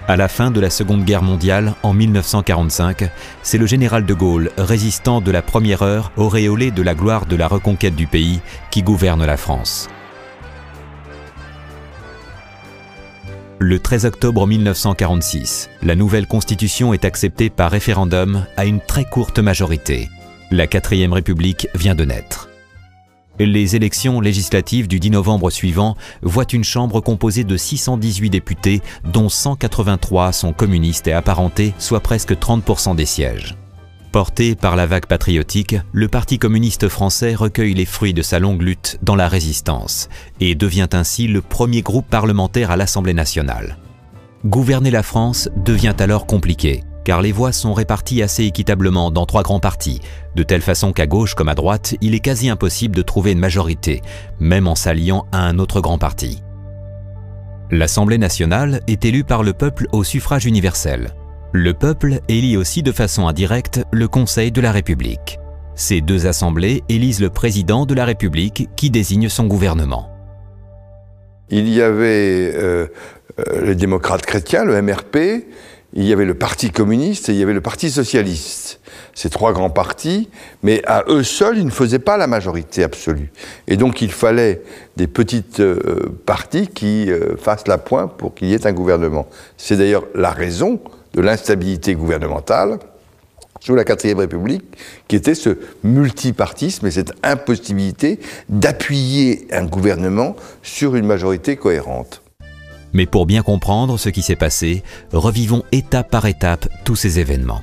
À la fin de la Seconde Guerre mondiale, en 1945, c'est le général de Gaulle, résistant de la première heure, auréolé de la gloire de la reconquête du pays, qui gouverne la France. Le 13 octobre 1946, la nouvelle constitution est acceptée par référendum à une très courte majorité. La 4e République vient de naître. Les élections législatives du 10 novembre suivant voient une chambre composée de 618 députés, dont 183 sont communistes et apparentés, soit presque 30% des sièges. Porté par la vague patriotique, le Parti communiste français recueille les fruits de sa longue lutte dans la résistance et devient ainsi le premier groupe parlementaire à l'Assemblée nationale. Gouverner la France devient alors compliqué, car les voix sont réparties assez équitablement dans 3 grands partis, de telle façon qu'à gauche comme à droite, il est quasi impossible de trouver une majorité, même en s'alliant à un autre grand parti. L'Assemblée nationale est élue par le peuple au suffrage universel. Le peuple élit aussi de façon indirecte le Conseil de la République. Ces 2 assemblées élisent le président de la République qui désigne son gouvernement. Il y avait les démocrates chrétiens, le MRP, il y avait le Parti communiste et il y avait le Parti socialiste. Ces 3 grands partis, mais à eux seuls, ils ne faisaient pas la majorité absolue. Et donc il fallait des petites partis qui fassent la pointe pour qu'il y ait un gouvernement. C'est d'ailleurs la raison de l'instabilité gouvernementale sous la 4e République, qui était ce multipartisme et cette impossibilité d'appuyer un gouvernement sur une majorité cohérente. Mais pour bien comprendre ce qui s'est passé, revivons étape par étape tous ces événements.